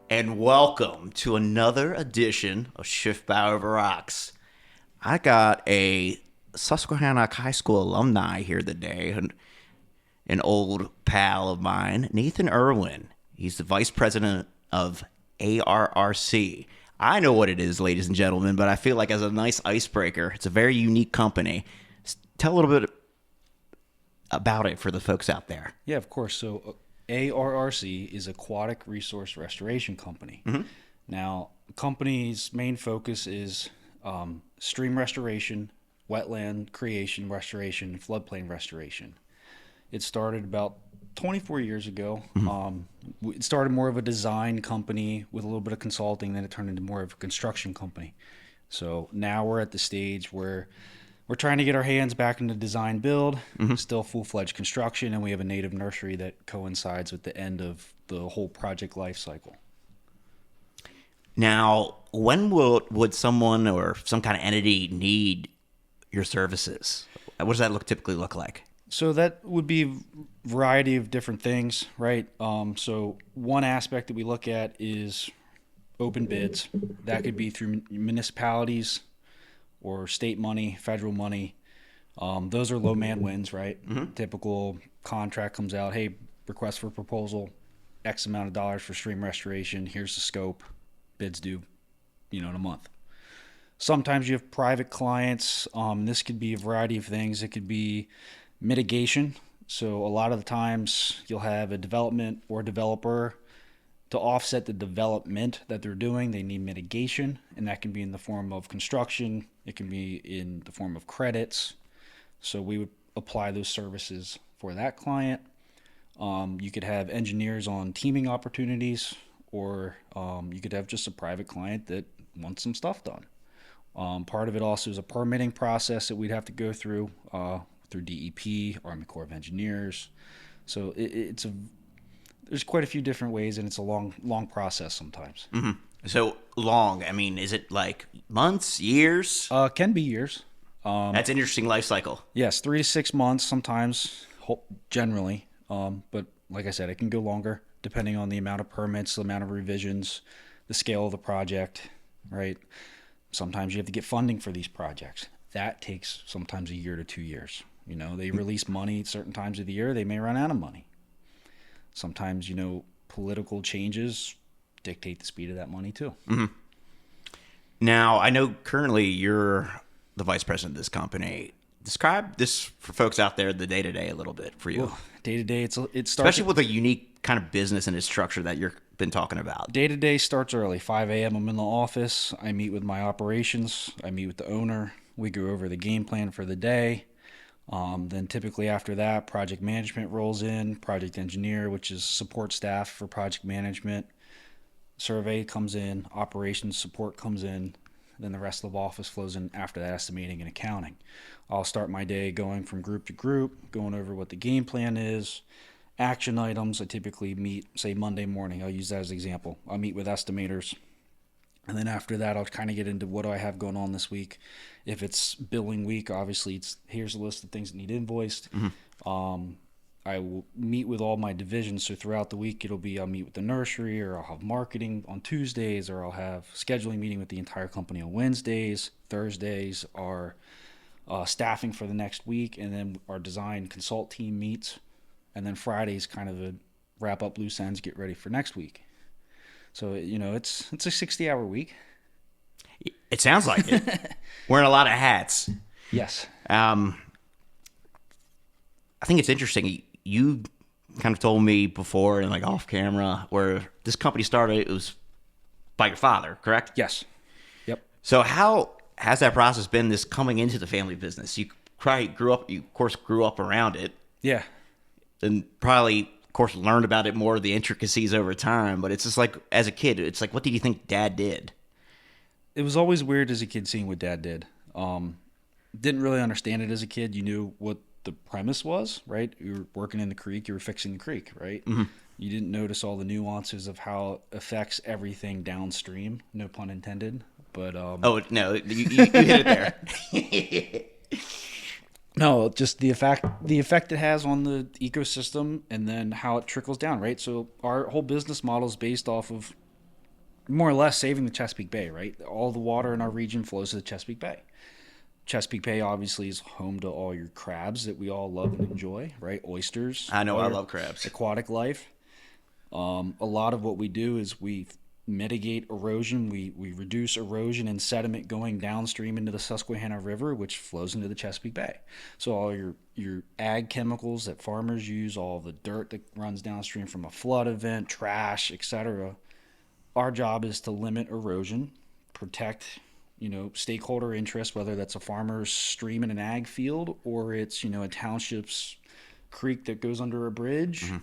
and welcome to another edition of Schiffbauer Over Rocks. I got a Susquehanna High School alumni here today, an old pal of mine, Nathan Irwin. He's the vice president of ARRC. I know what it is, ladies and gentlemen, but I feel like as a nice icebreaker, it's a very unique company. Tell a little bit about it for the folks out there. Yeah, of course. So ARRC is Aquatic Resource Restoration Company. Mm-hmm. Now, the company's main focus is stream restoration, wetland creation, restoration, and floodplain restoration. It started about 24 years ago. It started more of a design company with a little bit of consulting, then it turned into more of a construction company. So now we're at the stage where we're trying to get our hands back into design build, still full-fledged construction, and we have a native nursery that coincides with the end of the whole project life cycle. Now, when would someone or some kind of entity need your services? What does that typically look like? So that would be a variety of different things, right? So one aspect that we look at is open bids. That could be through municipalities or state money, federal money. Those are low man wins, right? Typical contract comes out, hey, request for proposal, X amount of dollars for stream restoration. Here's the scope. Bids due, in a month. Sometimes you have private clients. This could be a variety of things. It could be mitigation. So a lot of the times you'll have a development or developer to offset the development that they're doing. They need mitigation, and that can be in the form of construction. It can be in the form of credits. So we would apply those services for that client. You could have engineers on teaming opportunities, or you could have just a private client that wants some stuff done. Part of it also is a permitting process that we'd have to go through DEP, Army Corps of Engineers. So there's quite a few different ways, and it's a long process sometimes. Mm-hmm. So long, I mean, is it like months, years? Can be years. That's an interesting life cycle. Yes, 3 to 6 months sometimes, generally. But like I said, it can go longer depending on the amount of permits, the amount of revisions, the scale of the project, right? Sometimes you have to get funding for these projects. That takes sometimes a year to 2 years. They release money at certain times of the year. They may run out of money. Sometimes, political changes dictate the speed of that money too. Mm-hmm. Now, I know currently you're the vice president of this company. Describe this for folks out there, the day-to-day a little bit for you. Well, day-to-day, it starts... Especially with a unique kind of business and its structure that you've been talking about. Day-to-day starts early. 5 a.m. I'm in the office. I meet with my operations. I meet with the owner. We go over the game plan for the day. Then typically after that, project management rolls in, project engineer, which is support staff for project management. Survey comes in, operations support comes in. Then the rest of the office flows in after that, estimating and accounting. I'll start my day going from group to group, going over what the game plan is, action items. I typically meet, say, Monday morning. I'll use that as an example. I'll meet with estimators. And then after that, I'll kind of get into what do I have going on this week. If it's billing week, obviously, here's a list of things that need invoiced. Mm-hmm. I will meet with all my divisions. So throughout the week, I'll meet with the nursery, or I'll have marketing on Tuesdays, or I'll have scheduling meeting with the entire company on Wednesdays. Thursdays are staffing for the next week, and then our design consult team meets. And then Friday's kind of a wrap up loose ends, get ready for next week. So, it's a 60-hour week. It sounds like it. Wearing a lot of hats. Yes. I think it's interesting. You kind of told me before and like off camera where this company started, it was by your father, correct? Yes. Yep. So how has that process been, this coming into the family business? You probably grew up around it. Yeah. And probably, of course, learned about it more, the intricacies over time. But it's just like, as a kid, it's like, what did you think Dad did? It was always weird as a kid seeing what Dad did. Didn't really understand it as a kid. You knew what the premise was, right? You were working in the creek, you were fixing the creek, right? Mm-hmm. You didn't notice all the nuances of how it affects everything downstream, no pun intended. But oh no, you hit it there. No, just the effect it has on the ecosystem, and then how it trickles down, right? So our whole business model is based off of more or less saving the Chesapeake Bay, right? All the water in our region flows to the Chesapeake Bay. Chesapeake Bay obviously is home to all your crabs that we all love and enjoy, right? Oysters. I know, all I your love crabs. Aquatic life. A lot of what we do is we mitigate erosion. We reduce erosion and sediment going downstream into the Susquehanna River, which flows into the Chesapeake Bay. So all your ag chemicals that farmers use, all the dirt that runs downstream from a flood event, trash, etc. Our job is to limit erosion, protect stakeholder interest, whether that's a farmer's stream in an ag field or it's, a township's creek that goes under a bridge. Mm-hmm.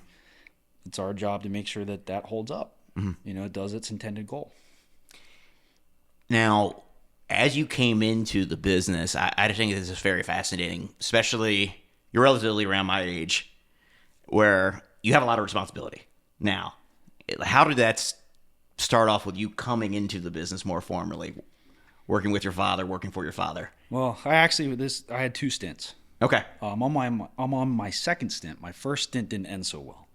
It's our job to make sure that holds up. Mm-hmm. It does its intended goal. Now, as you came into the business, I think this is very fascinating, especially you're relatively around my age where you have a lot of responsibility. Now, how did that start off with you coming into the business more formally? Working with your father, working for your father. Well, I had 2 stints. Okay. I'm on my second stint. My first stint didn't end so well.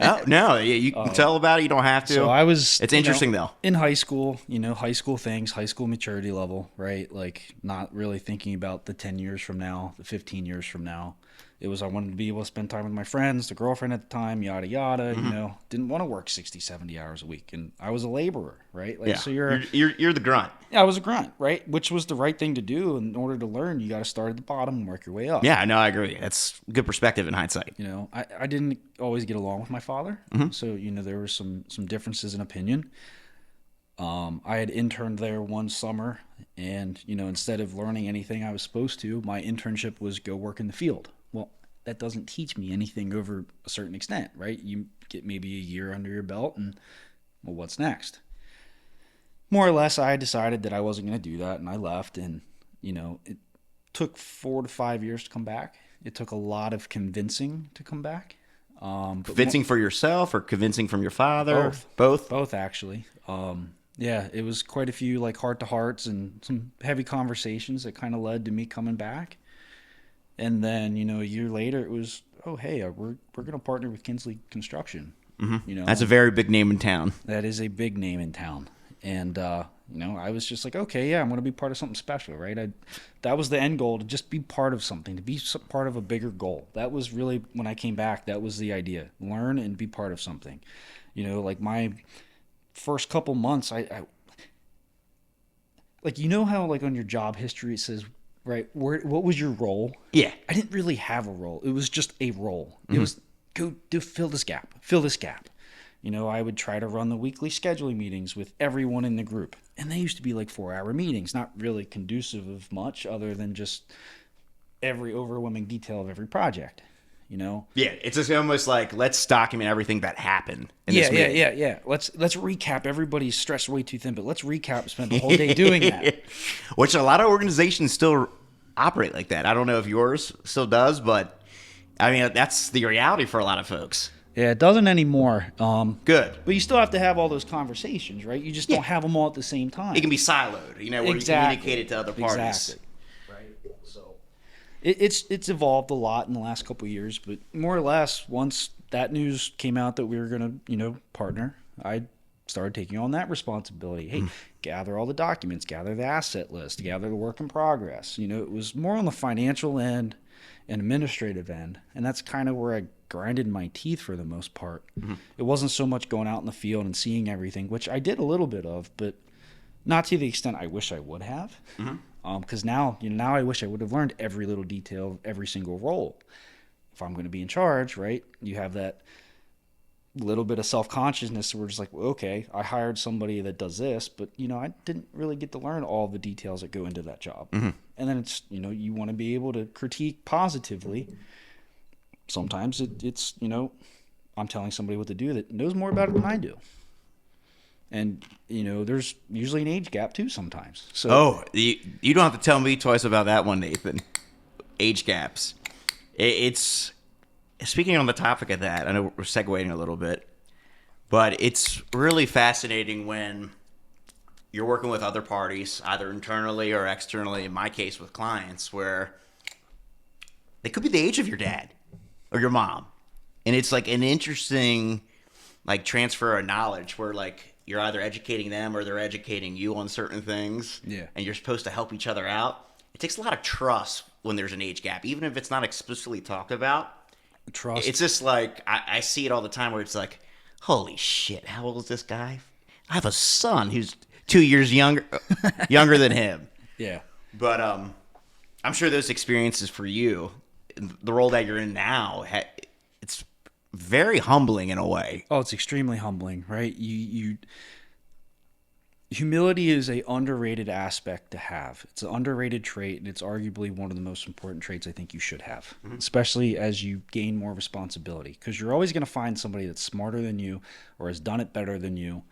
Oh no, you can tell about it. You don't have to. So I was. It's interesting though. In high school, high school things, high school maturity level, right? Like not really thinking about the 10 years from now, the 15 years from now. It was I wanted to be able to spend time with my friends, the girlfriend at the time, yada yada. Mm-hmm. Didn't want to work 60, 70 hours a week, and I was a laborer, right? Like, yeah. So you're the grunt. Yeah, I was a grunt, right? Which was the right thing to do. In order to learn, you got to start at the bottom and work your way up. Yeah, no, I agree. That's good perspective in hindsight. I didn't always get along with my father, mm-hmm. So there were some differences in opinion. I had interned there one summer, and instead of learning anything I was supposed to, my internship was go work in the field. Well, that doesn't teach me anything over a certain extent, right? You get maybe a year under your belt, and well, what's next? More or less, I decided that I wasn't going to do that, and I left. And it took 4 to 5 years to come back. It took a lot of convincing to come back. Convincing for yourself or convincing from your father? Both actually. Yeah, it was quite a few heart-to-hearts and some heavy conversations that kind of led to me coming back. And then, a year later, it was, oh, hey, we're going to partner with Kinsley Construction. Mm-hmm. That's a very big name in town. That is a big name in town. And, I was just like, okay, yeah, I'm going to be part of something special, right? That was the end goal, to just be part of something, to be part of a bigger goal. That was really, when I came back, that was the idea. Learn and be part of something. My first couple months, I how on your job history it says, right, what was your role? Yeah. I didn't really have a role. It was just a role. Mm-hmm. It was fill this gap. I would try to run the weekly scheduling meetings with everyone in the group. And they used to be 4-hour meetings, not really conducive of much other than just every overwhelming detail of every project, Yeah, it's just almost like, let's document everything that happened in this meeting. Yeah. Let's recap. Everybody's stretched way too thin, but let's recap, spend the whole day doing that. Which a lot of organizations still operate like that. I don't know if yours still does, but I mean, that's the reality for a lot of folks. Yeah, it doesn't anymore. Good. But you still have to have all those conversations, right? You just don't have them all at the same time. It can be siloed, where you communicate it to other parties. Exactly. Right. So it's evolved a lot in the last couple of years, but more or less, once that news came out that we were going to, partner, I started taking on that responsibility. Hey, gather all the documents, gather the asset list, gather the work in progress. It was more on the financial end and administrative end, and that's kind of where I grinded my teeth for the most part. Mm-hmm. It wasn't so much going out in the field and seeing everything, which I did a little bit of, but not to the extent I wish I would have. Because now I wish I would have learned every little detail of every single role. If I'm going to be in charge, right, you have that little bit of self-consciousness where we're just like, well, okay, I hired somebody that does this, but I didn't really get to learn all the details that go into that job. Mm-hmm. And then it's you want to be able to critique positively. Sometimes it's I'm telling somebody what to do that knows more about it than I do. And there's usually an age gap too sometimes. So you don't have to tell me twice about that one, Nathan. Age gaps. It's speaking on the topic of that, I know we're segueing a little bit, but it's really fascinating when you're working with other parties, either internally or externally, in my case with clients, where they could be the age of your dad or your mom. And it's an interesting transfer of knowledge where you're either educating them or they're educating you on certain things. Yeah. And you're supposed to help each other out. It takes a lot of trust when there's an age gap, even if it's not explicitly talked about. Trust. It's just like I see it all the time where it's like, holy shit, how old is this guy? I have a son who's 2 years younger than him. Yeah. But I'm sure those experiences for you, the role that you're in now, it's very humbling in a way. Oh, it's extremely humbling, right? Humility is a underrated aspect to have. It's an underrated trait, and it's arguably one of the most important traits I think you should have, especially as you gain more responsibility, because you're always going to find somebody that's smarter than you or has done it better than you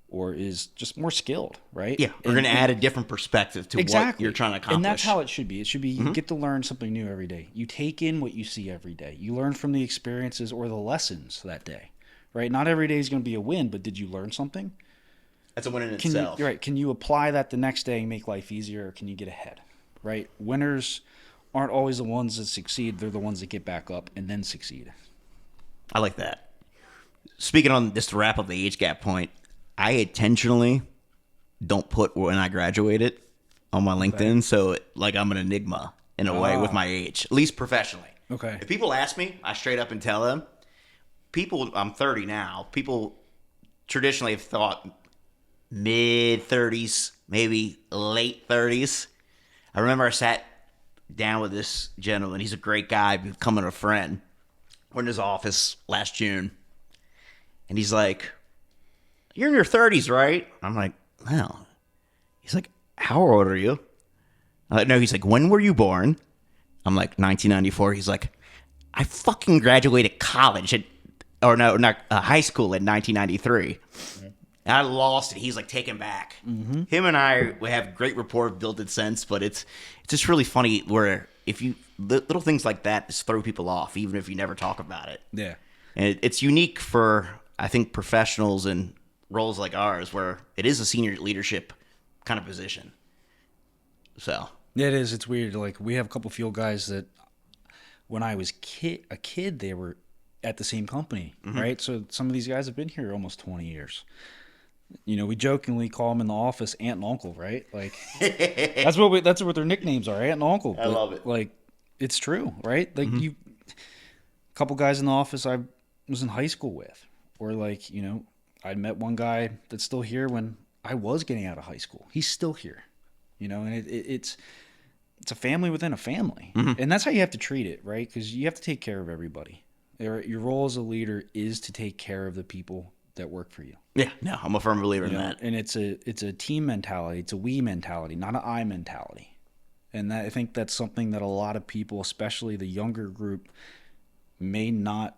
or is just more skilled, right? Yeah, we're going to add a different perspective to what you're trying to accomplish. And that's how it should be. It should be you get to learn something new every day. You take in what you see every day. You learn from the experiences or the lessons that day, right? Not every day is going to be a win, but did you learn something? That's a win in itself. Right. Can you apply that the next day and make life easier, or can you get ahead, right? Winners aren't always the ones that succeed. They're the ones that get back up and then succeed. I like that. Speaking on just to wrap up the age gap point, I intentionally don't put when I graduated on my LinkedIn, so like I'm an enigma in a way with my age, at least professionally. Okay. If people ask me, I straight up and tell them. I'm 30 now. People traditionally have thought mid-30s, maybe late 30s. I remember I sat down with this gentleman. He's a great guy, becoming a friend. We're in his office last June, and he's like, "You're in your 30s, right?" I'm like, "No." He's like, "How old are you?" I'm like, "No." He's like, "When were you born?" I'm like, 1994. He's like, "I fucking graduated college high school in 1993." And I lost it. He's like taken back. Him and I, we have great rapport, built it since, but it's just really funny where if you little things like that just throw people off, even if you never talk about it. Yeah. And it's unique for, I think, professionals and roles like ours where it is a senior leadership kind of position. So It is. It's weird. Like, we have a couple field guys that when I was a kid, they were at the same company, right? So some of these guys have been here almost 20 years. You know, we jokingly call them in the office aunt and uncle, right? Like, that's what their nicknames are, aunt and uncle. I love it. Like, it's true, right? Like, a couple guys in the office I was in high school with, or like, you know, I met one guy that's still here when I was getting out of high school. He's still here, you know, and it's a family within a family, and that's how you have to treat it, right? Because you have to take care of everybody. Your role as a leader is to take care of the people that work for you. yeah, no, I'm a firm believer in that. And it's a team mentality. It's a we mentality, not an I mentality. And I think that's something that a lot of people, especially the younger group, may not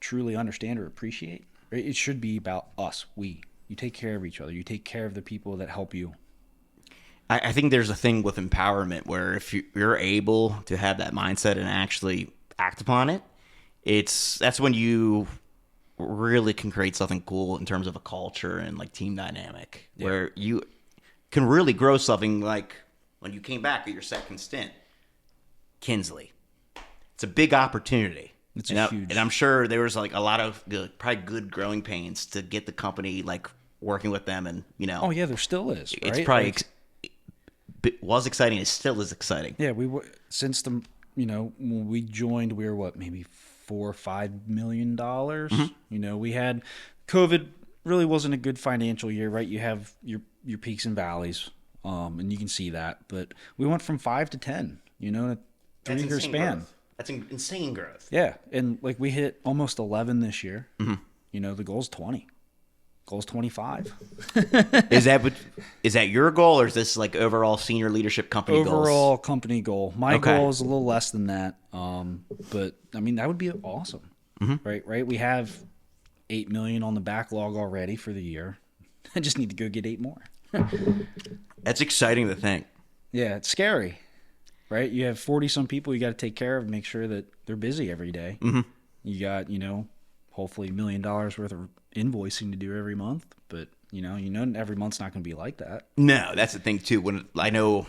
truly understand or appreciate. It should be about us, we. You take care of each other. You take care of the people that help you. I think there's a thing with empowerment where if you're able to have that mindset and actually act upon it, that's when you really can create something cool in terms of a culture and like team dynamic, where you can really grow something. Like when you came back at your second stint, Kinsley, it's a big opportunity. It's huge, and I'm sure there was like a lot of probably good growing pains to get the company like working with them, and you know. Oh yeah, there still is. Right? It's probably was exciting. It still is exciting. Yeah, we were since when we joined, we were maybe $4 or $5 million. You know, we had COVID. Really wasn't a good financial year, right? You have your peaks and valleys, and you can see that. But we went from 5 to 10. You know, in a 3-year span. Growth. That's insane growth. Yeah, and like we hit almost 11 this year. You know, the goal's 20. Goal's 25. Is that your goal, or is this like overall senior leadership company goals? Overall company goal. My goal is a little less than that. But I mean, that would be awesome. Right? We have 8 million on the backlog already for the year. I just need to go get 8 more. That's exciting to think. Yeah, it's scary. Right? You have 40 some people you got to take care of and make sure that they're busy every day. You got, hopefully $1 million worth of invoicing to do every month, but every month's not going to be like that. No, that's the thing too. When I know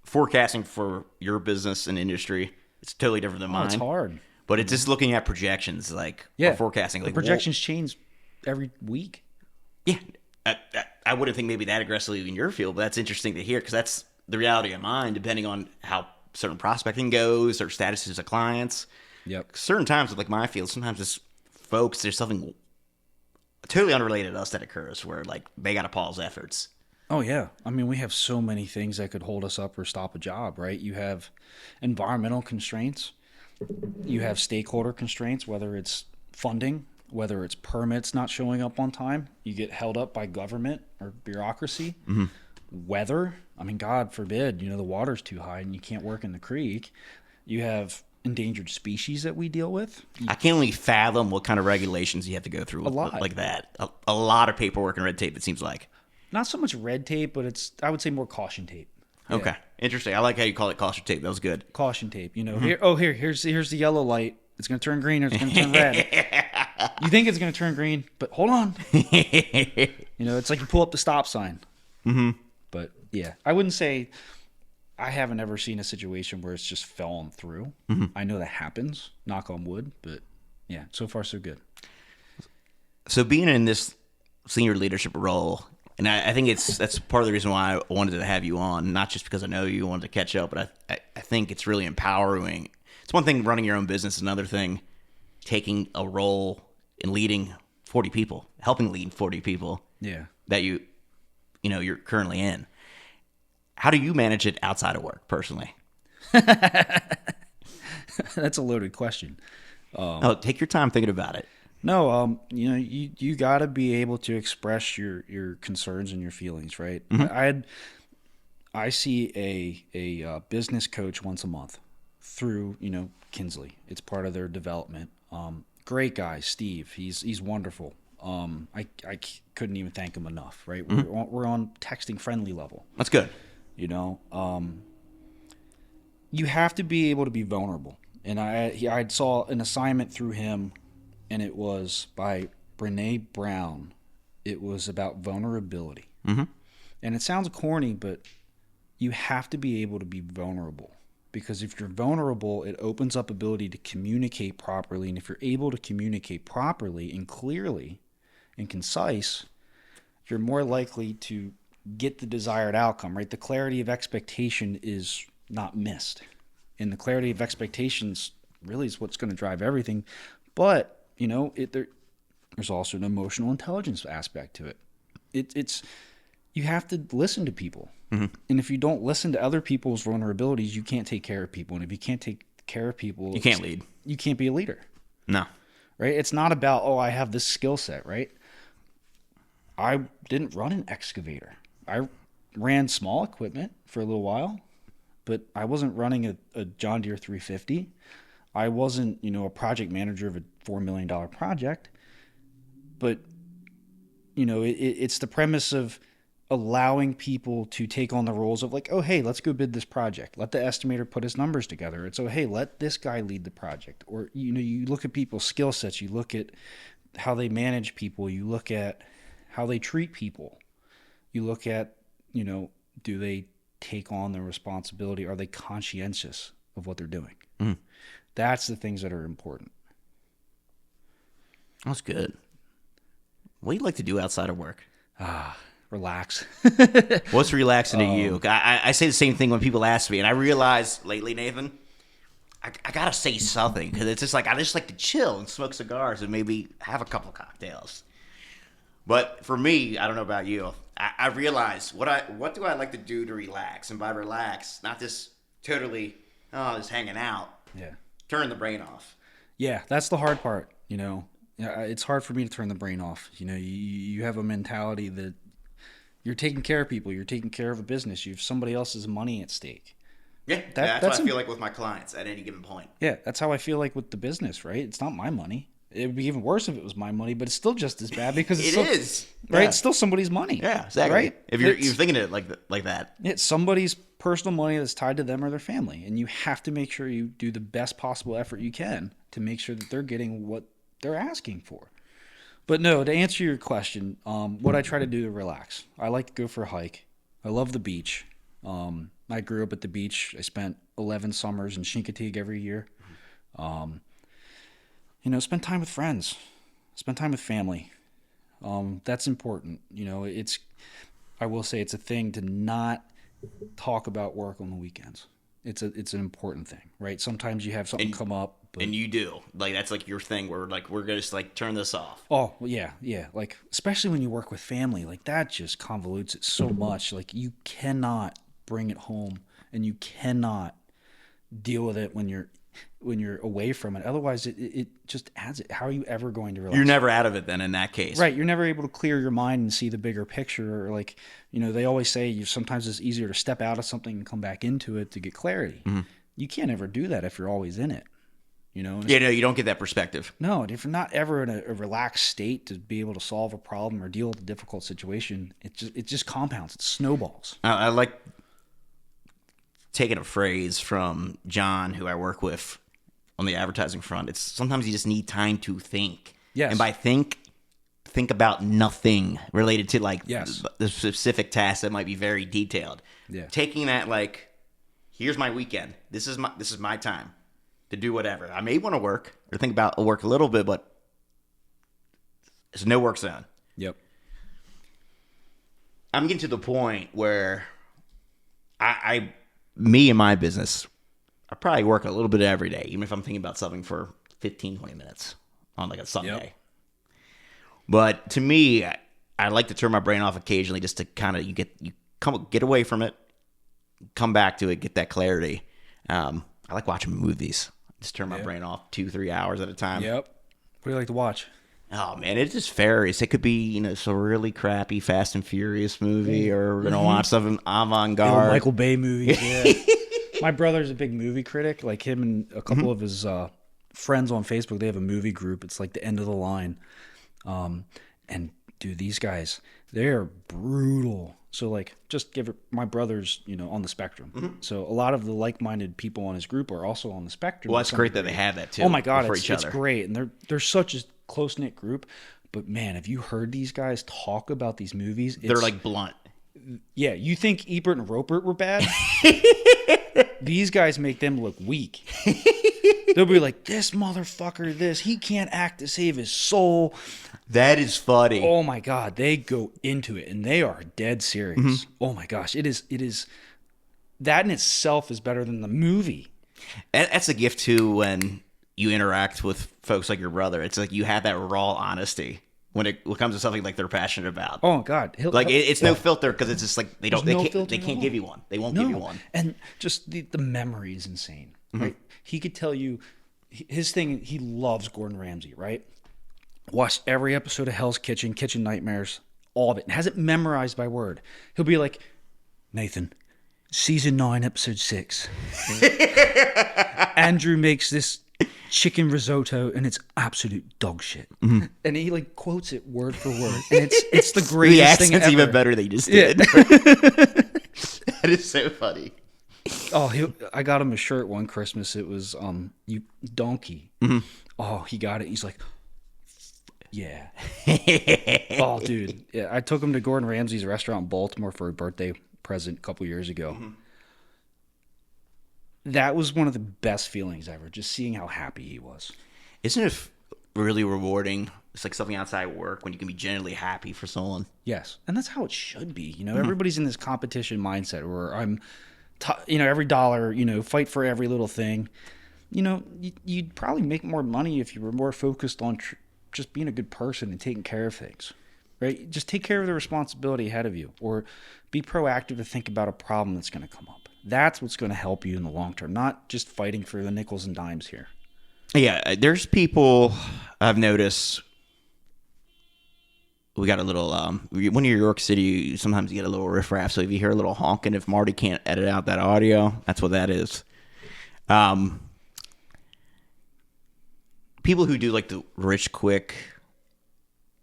forecasting for your business and industry, it's totally different than mine. It's hard, but it's just looking at projections, or forecasting. The like projections change every week. Yeah, I wouldn't think maybe that aggressively in your field, but that's interesting to hear because that's the reality of mine, depending on how certain prospecting goes or statuses of clients. Yep. Certain times with like my field, sometimes it's folks, there's something totally unrelated to us that occurs where like they got to pause efforts. Oh yeah. I mean, we have so many things that could hold us up or stop a job, right? You have environmental constraints. You have stakeholder constraints, whether it's funding, whether it's permits not showing up on time. You get held up by government or bureaucracy. Mm-hmm. Weather. I mean, God forbid, the water's too high and you can't work in the creek. You have endangered species that we deal with. I can't only fathom what kind of regulations you have to go through like that. A lot of paperwork and red tape, it seems like. Not so much red tape, but I would say more caution tape. Yeah. Okay. Interesting. I like how you call it caution tape. That was good. Caution tape. Here's the yellow light. It's going to turn green or it's going to turn red. You think it's going to turn green, but hold on. It's like you pull up the stop sign. Mm-hmm. But yeah, I wouldn't say I haven't ever seen a situation where it's just fallen through. Mm-hmm. I know that happens, knock on wood, but yeah, so far so good. So being in this senior leadership role, and I think that's part of the reason why I wanted to have you on, not just because I know you wanted to catch up, but I think it's really empowering. It's one thing running your own business, another thing taking a role in leading 40 people, helping lead 40 people. Yeah. That you're currently in. How do you manage it outside of work personally? That's a loaded question. Take your time thinking about it. No, you got to be able to express your concerns and your feelings, right? Mm-hmm. I see a business coach once a month through Kinsley. It's part of their development. Great guy, Steve. He's wonderful. I couldn't even thank him enough. Right? Mm-hmm. We're on texting friendly level. That's good. You have to be able to be vulnerable. And I saw an assignment through him. And it was by Brene Brown. It was about vulnerability. Mm-hmm. And it sounds corny, but you have to be able to be vulnerable. Because if you're vulnerable, it opens up ability to communicate properly. And if you're able to communicate properly and clearly and concise, you're more likely to get the desired outcome, right? The clarity of expectation is not missed. And the clarity of expectations really is what's going to drive everything. But there's also an emotional intelligence aspect to it. It's you have to listen to people. Mm-hmm. And if you don't listen to other people's vulnerabilities, you can't take care of people. And if you can't take care of people, you can't lead. You can't be a leader. No. Right? It's not about, I have this skill set, right? I didn't run an excavator. I ran small equipment for a little while, but I wasn't running a John Deere 350. I wasn't, a project manager of a $4 million project, but, it's the premise of allowing people to take on the roles of like, oh, hey, let's go bid this project. Let the estimator put his numbers together. It's, oh, hey, let this guy lead the project. Or, you look at people's skill sets. You look at how they manage people. You look at how they treat people. You look at, do they take on the responsibility? Are they conscientious of what they're doing? Mm. That's the things that are important. That's good. What do you like to do outside of work? Relax. What's relaxing to you? I say the same thing when people ask me, and I realize lately, Nathan, I gotta say something because it's just like I just like to chill and smoke cigars and maybe have a couple cocktails. But for me, I don't know about you. I realize what do I like to do to relax, and by relax, not just totally just hanging out. Yeah. Turn the brain off. Yeah, that's the hard part. It's hard for me to turn the brain off. You have a mentality that you're taking care of people. You're taking care of a business. You have somebody else's money at stake. Yeah, that's what I feel like with my clients at any given point. Yeah, that's how I feel like with the business, right? It's not my money. It would be even worse if it was my money, but it's still just as bad because it is. Right? Yeah. It's still somebody's money. Yeah, exactly. Right? If you're thinking it like that. It's somebody's personal money that's tied to them or their family, and you have to make sure you do the best possible effort you can to make sure that they're getting what they're asking for. But no, to answer your question, what I try to do to relax, I like to go for a hike. I love the beach. I grew up at the beach. I spent 11 summers in Chincoteague every year. Spend time with friends, spend time with family. That's important. I will say it's a thing to not talk about work on the weekends. It's an important thing, right? Sometimes you have something come up, but And you do. Like, that's like your thing where like we're gonna just like turn this off. oh yeah, yeah. Like especially when you work with family, like that just convolutes it so much. Like you cannot bring it home, and you cannot deal with it when you're away from it. Otherwise, it just adds it. How are you ever going to relax? You're never out of it then in that case. Right. You're never able to clear your mind and see the bigger picture. Or like, they always say sometimes it's easier to step out of something and come back into it to get clarity. Mm-hmm. You can't ever do that if you're always in it. Yeah, no, you don't get that perspective. No, if you're not ever in a relaxed state to be able to solve a problem or deal with a difficult situation, it just compounds. It snowballs. I like taking a phrase from John, who I work with on the advertising front. It's sometimes you just need time to think. Yes. And by think about nothing related to like Yes. the specific task that might be very detailed. Yeah. Taking that like, here's my weekend. This is my time to do whatever. I may want to work or think about work a little bit, but it's no work zone. Yep. I'm getting to the point where me and my business, I probably work a little bit every day, even if I'm thinking about something for 15, 20 minutes on like a Sunday. Yep. But to me, I like to turn my brain off occasionally just to kind of get away from it, come back to it, get that clarity. I like watching movies. Just turn my brain off 2-3 hours at a time. Yep. What do you like to watch? Oh man, it just varies. It could be some really crappy Fast and Furious movie, or we're gonna watch something avant-garde. Michael Bay movies. Yeah. My brother's a big movie critic. Like him and a couple of his friends on Facebook, they have a movie group. It's like the end of the line. And dude, these guys, they're brutal. So like, just give it. My brother's on the spectrum. Mm-hmm. So a lot of the like-minded people on his group are also on the spectrum. Well, it's great that they have that too. Oh my god, for it's each other. great, and they're such a close-knit group. But man, have you heard these guys talk about these movies? They're like blunt. Yeah, you think Ebert and Roper were bad? These guys make them look weak. They'll be like, this motherfucker, he can't act to save his soul. That is funny. Oh my god, they go into it and they are dead serious. Mm-hmm. Oh my gosh, it is that in itself is better than the movie. And that's a gift too when you interact with folks like your brother. It's like you have that raw honesty when it comes to something like they're passionate about. Oh god, it's no filter because it's just like they filter can't at give all. you one. They won't give you one. And just the memory is insane, Mm-hmm. right? He could tell you his thing. He loves Gordon Ramsay, right? Watched every episode of Hell's Kitchen, Kitchen Nightmares, all of it, and has it memorized by word. He'll be like, Nathan, season 9, episode 6. Andrew makes this chicken risotto, and it's absolute dog shit. Mm-hmm. And he like quotes it word for word, and it's the greatest thing ever. The accent's even better than you just did. That is so funny. Oh, I got him a shirt one Christmas. It was you donkey. Mm-hmm. Oh, he got it. He's like, yeah. Oh, dude. Yeah, I took him to Gordon Ramsay's restaurant in Baltimore for a birthday present a couple years ago. Mm-hmm. That was one of the best feelings ever, just seeing how happy he was. Isn't it really rewarding? It's like something outside work when you can be genuinely happy for someone. Yes, and that's how it should be. Mm-hmm. Everybody's in this competition mindset where I'm, every dollar, fight for every little thing. You'd probably make more money if you were more focused on just being a good person and taking care of things, right? Just take care of the responsibility ahead of you, or be proactive to think about a problem that's going to come up. That's what's going to help you in the long term, not just fighting for the nickels and dimes here. Yeah, there's people I've noticed. We got a little, when you're in New York City, sometimes you get a little riffraff. So if you hear a little honking, if Marty can't edit out that audio, that's what that is. People who do like the rich, quick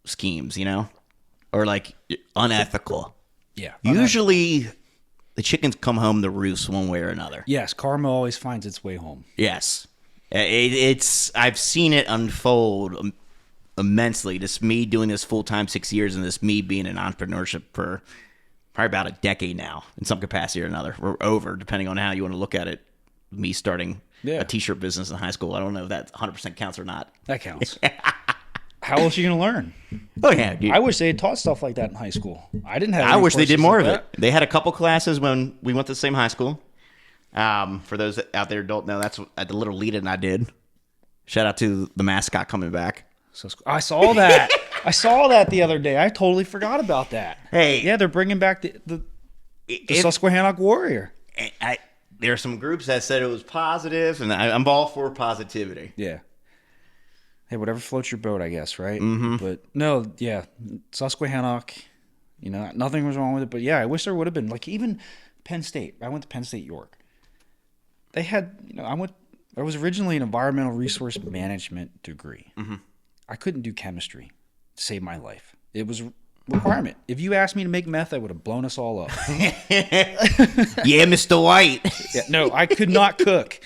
schemes, or like unethical. Yeah. Usually the chickens come home to roost one way or another. Yes, karma always finds its way home. Yes. I've seen it unfold immensely. Just me doing this full-time 6 years, and this me being in entrepreneurship for probably about a decade now in some capacity or another, or over, depending on how you want to look at it. Me starting a t-shirt business in high school. I don't know if that 100% counts or not. That counts. how else are you going to learn? Oh yeah, dude. I wish they had taught stuff like that in high school. I didn't have. I wish they did more of like it. They had a couple classes when we went to the same high school. For those out there who don't know, that's what the little lead-in I did. Shout out to the mascot coming back. So I saw that. I saw that the other day. I totally forgot about that. Hey, yeah, they're bringing back the Susquehannock Warrior. There are some groups that said it was positive, and I'm all for positivity. Yeah. Hey, whatever floats your boat, I guess, right? Mm-hmm. But no, yeah, Susquehannock, nothing was wrong with it. But yeah, I wish there would have been. Like even Penn State. I went to Penn State York. They had, I was originally an environmental resource management degree. Mm-hmm. I couldn't do chemistry to save my life. It was a requirement. If you asked me to make meth, I would have blown us all up. Yeah, Mr. White. Yeah, no, I could not cook.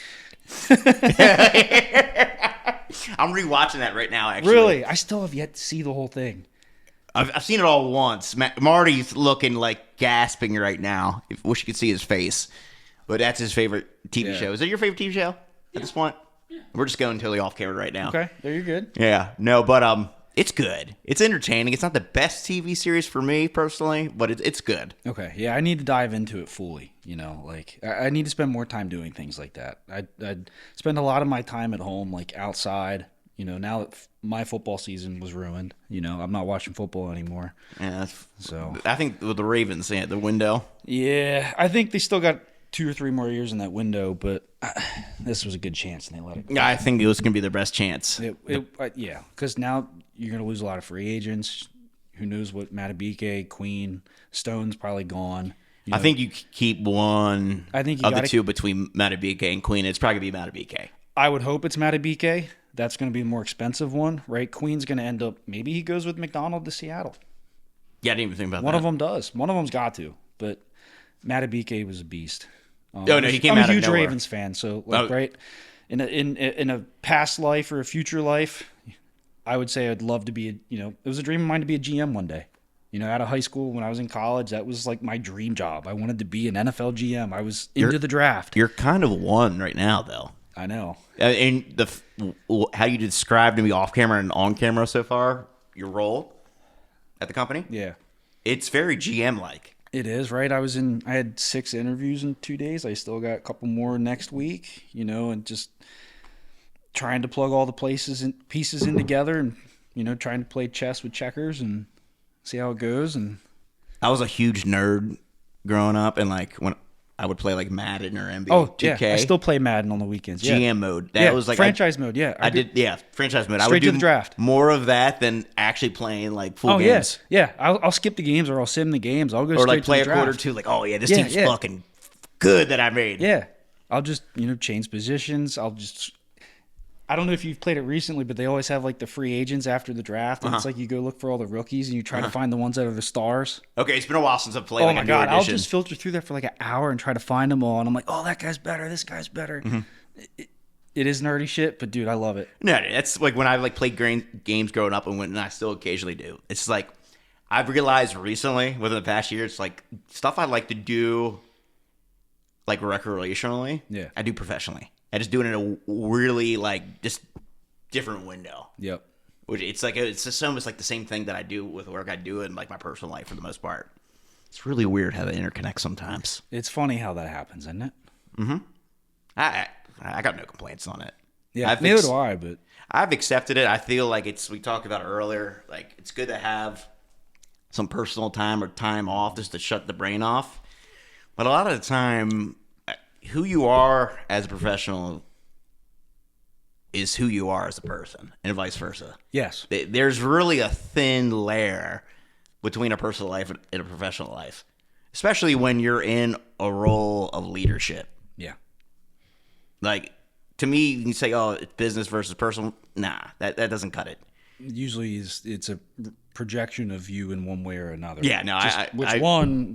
I'm rewatching that right now, actually. Really? I still have yet to see the whole thing. I've seen it all once. Marty's looking like gasping right now. Wish you could see his face. But that's his favorite TV show. Is it your favorite TV show at this point? Yeah. We're just going totally off camera right now. Okay, there you're good. Yeah, no, but it's good. It's entertaining. It's not the best TV series for me personally, but it's good. Okay, yeah, I need to dive into it fully. I need to spend more time doing things like that. I'd spend a lot of my time at home, like outside. Now that my football season was ruined, I'm not watching football anymore. Yeah, so I think with the Ravens, the window. Yeah, I think they still got 2 or 3 more years in that window, but this was a good chance, and they let it go. Yeah, I think it was going to be their best chance. Yeah, because now you're going to lose a lot of free agents. Who knows what Matabike, Queen, Stone's probably gone. I think you keep one of the two between Matabike and Queen. It's probably going to be Matabike. I would hope it's Matabike. That's going to be the more expensive one, right? Queen's going to end up, maybe he goes with McDonald to Seattle. Yeah, I didn't even think about that. One of them does. One of them's got to, but Matabike was a beast. No, he came I'm out a of huge nowhere. Ravens fan, so right in a past life or a future life, I would say I'd love to be it was a dream of mine to be a GM one day. Out of high school when I was in college, that was like my dream job. I wanted to be an NFL GM. I was into the draft. You're kind of one right now, though. I know. And how you described to me off camera and on camera so far, your role at the company, yeah, it's very GM like. It is, right? I had 6 interviews in 2 days. I still got a couple more next week, and just trying to plug all the pieces in together and, trying to play chess with checkers and see how it goes. And I was a huge nerd growing up, and when I would play Madden or NBA 2K. Yeah, I still play Madden on the weekends. Yeah. GM mode. That was franchise mode. Yeah, I did. Yeah, franchise mode. Straight I would to do the draft. More of that than actually playing full games. Yeah. I'll skip the games or I'll sim the games. I'll go straight play to the a quarter draft. two. This team's fucking good that I made. Yeah, I'll just change positions. I don't know if you've played it recently, but they always have the free agents after the draft, and it's you go look for all the rookies and you try to find the ones that are the stars. Okay, it's been a while since I've played. Oh my god, I'll just filter through that for an hour and try to find them all, and I'm like, oh, that guy's better, this guy's better. Mm-hmm. It is nerdy shit, but dude, I love it. No, that's when I played games growing up, and I still occasionally do. It's I've realized recently within the past year, it's stuff I like to do recreationally. Yeah, I do professionally. I just do it in a really just different window. Yep. Which it's just almost the same thing that I do with work. I do it in my personal life for the most part. It's really weird how they interconnect sometimes. It's funny how that happens, isn't it? Mm-hmm. I got no complaints on it. Yeah, neither do I. But I've accepted it. I feel we talked about it earlier. It's good to have some personal time or time off just to shut the brain off. But a lot of the time, who you are as a professional is who you are as a person, and vice versa. Yes. There's really a thin layer between a personal life and a professional life, especially when you're in a role of leadership. Yeah. To me, you can say, oh, it's business versus personal. Nah, that doesn't cut it. Usually it's a projection of you in one way or another. Yeah, no,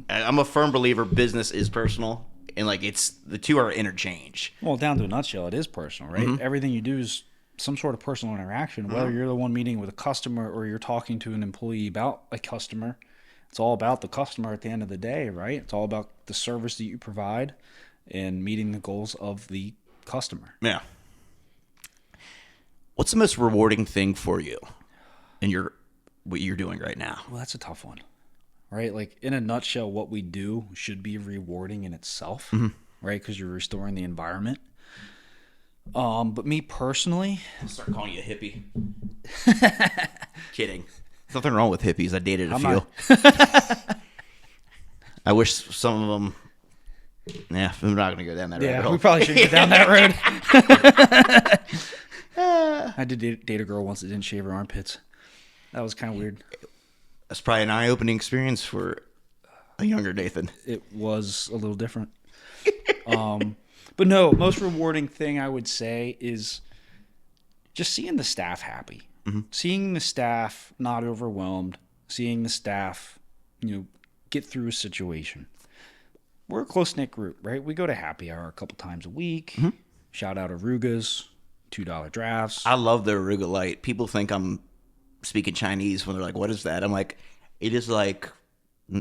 I'm a firm believer business is personal. And it's the two are interchanged. Well, down to a nutshell, it is personal, right? Mm-hmm. Everything you do is some sort of personal interaction, whether you're the one meeting with a customer or you're talking to an employee about a customer. It's all about the customer at the end of the day, right? It's all about the service that you provide and meeting the goals of the customer. Yeah. What's the most rewarding thing for you in what you're doing right now? Well, that's a tough one, right? Like, in a nutshell, what we do should be rewarding in itself, right? Because you're restoring the environment. But me personally, I'll start calling you a hippie. Kidding. There's nothing wrong with hippies. I dated a few. I wish some of them. Yeah, I'm not going to go down that road. Yeah, we probably shouldn't go down that road. I did date a girl once that didn't shave her armpits. That was kind of weird. That's probably an eye-opening experience for a younger Nathan. It was a little different. But no, most rewarding thing I would say is just seeing the staff happy. Seeing the staff not overwhelmed. Seeing the staff, get through a situation. We're a close-knit group, right? We go to happy hour a couple times a week. Shout out Arugas, $2 drafts. I love the Aruga Light. People think I'm speaking Chinese when they're like, what is that? I'm like, it is like,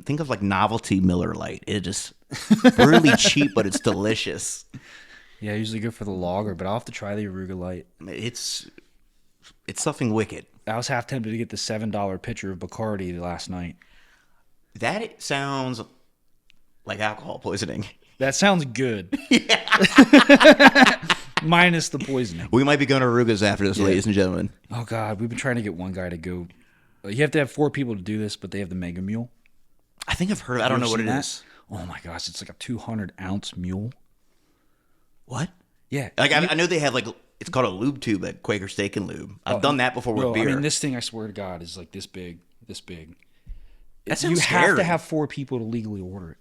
think of like novelty Miller Lite. It is really cheap, but it's delicious. Yeah, usually good for the lager, but I'll have to try the Aruga Light. It's something wicked. I was half tempted to get the $7 pitcher of Bacardi last night. That sounds like alcohol poisoning. That sounds good. Minus the poisoning. We might be going to Arugas after this, ladies and gentlemen. Oh, God. We've been trying to get one guy to go. You have to have 4 people to do this, but they have the Mega Mule. I think I've heard. I don't know what it is. Oh, my gosh. It's like a 200-ounce mule. What? Yeah. Like I know they have like, it's called a lube tube at Quaker Steak and Lube. I've done that before with beer. I mean, this thing, I swear to God, is like this big. That sounds scary. You have to have 4 people to legally order it.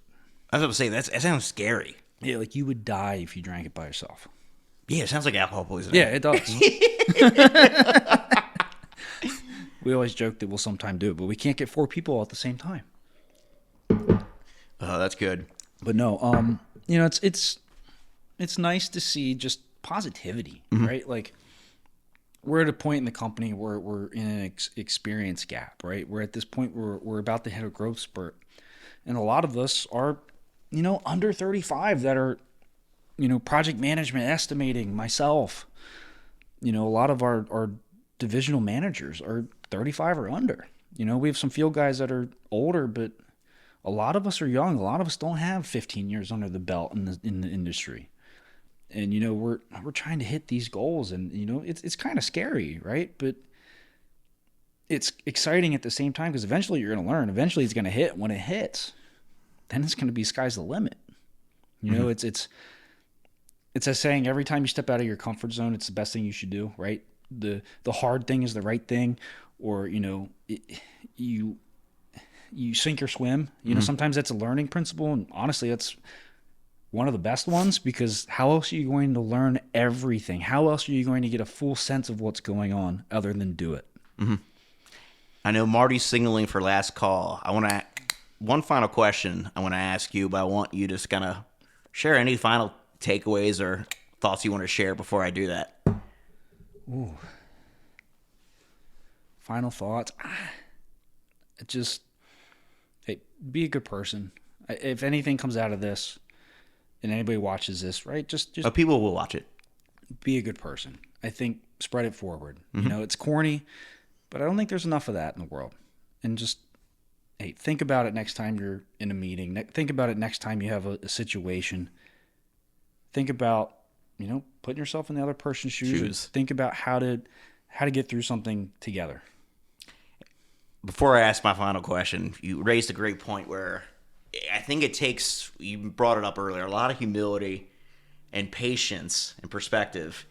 I was about to say, that sounds scary. Yeah, like you would die if you drank it by yourself. Yeah, it sounds like alcohol poisoning. Yeah, it does. We always joke that we'll sometime do it, but we can't get 4 people at the same time. Oh, that's good. But no, it's nice to see just positivity, right? Like, we're at a point in the company where we're in an experience gap, right? We're at this point where we're about to hit a growth spurt. And a lot of us are, under 35 that are, project management, estimating, myself. A lot of our divisional managers are 35 or under. We have some field guys that are older, but a lot of us are young. A lot of us don't have 15 years under the belt in the industry. And, we're trying to hit these goals, and, it's kind of scary, right? But it's exciting at the same time, because eventually you're going to learn. Eventually it's going to hit. When it hits, then it's going to be sky's the limit. It's a saying, every time you step out of your comfort zone, it's the best thing you should do, right? The hard thing is the right thing, or, you sink or swim. Sometimes that's a learning principle, and honestly, that's one of the best ones, because how else are you going to learn everything? How else are you going to get a full sense of what's going on other than do it? I know Marty's signaling for last call. I want to one final question I want to ask you, but I want you to just kind of share any final takeaways or thoughts you want to share before I do that. Ooh. Final thoughts. Hey, be a good person. If anything comes out of this, and anybody watches this, right? Just people will watch it. Be a good person. I think spread it forward. It's corny, but I don't think there's enough of that in the world. And just, hey, think about it next time you're in a meeting. Think about it next time you have a situation. Think about, putting yourself in the other person's shoes. Think about how to get through something together. Before I ask my final question, you raised a great point where I think it takes, you brought it up earlier, a lot of humility and patience and perspective,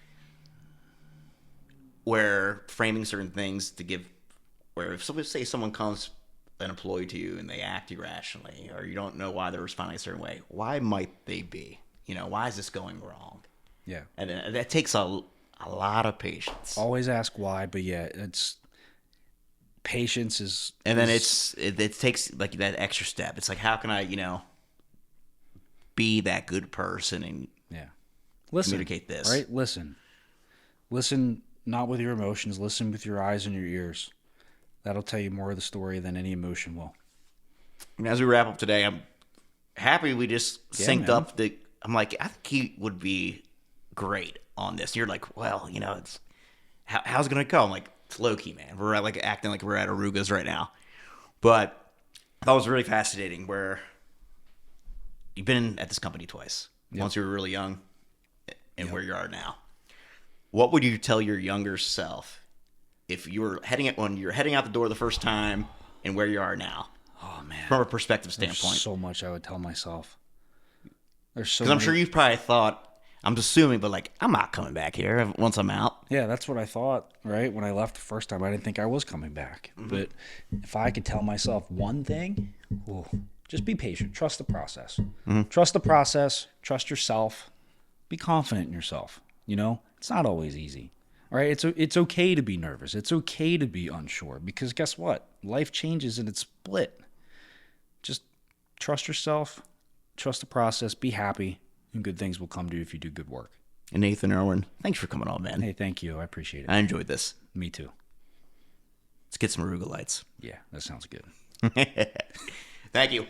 where framing certain things to give, where if someone comes, an employee to you, and they act irrationally, or you don't know why they're responding a certain way, why might they be? Why is this going wrong? Yeah. And that takes a lot of patience. Always ask why, but yeah, it's patience is. And then it takes like that extra step. It's like, how can I, be that good person and communicate this? Right? Listen, not with your emotions. Listen with your eyes and your ears. That'll tell you more of the story than any emotion will. And as we wrap up today, I'm happy we just synced up. I'm like, I think he would be great on this. And you're like, well, it's how's it going to go? I'm like, It's low key, man. We're like acting like we're at Arugas right now. But that was really fascinating where you've been at this company twice. Yep. Once you were really young and where you are now. What would you tell your younger self if you were when you're heading out the door the first time and where you are now? Oh, man. From a perspective standpoint. There's so much I would tell myself. There's so Because I'm sure you've probably thought, I'm assuming, but like, I'm not coming back here once I'm out. Yeah, that's what I thought, right? When I left the first time, I didn't think I was coming back. Mm-hmm. But if I could tell myself one thing, just be patient. Trust the process. Mm-hmm. Trust the process. Trust yourself. Be confident in yourself. You know, it's not always easy. All right, it's okay to be nervous. It's okay to be unsure because guess what? Life changes and it's split. Just trust yourself. Trust the process. Be happy. And good things will come to you if you do good work. And Nathan Irwin, thanks for coming on, man. Hey, thank you. I appreciate it. I enjoyed this. Me too. Let's get some Aruga lights. Yeah, that sounds good. Thank you.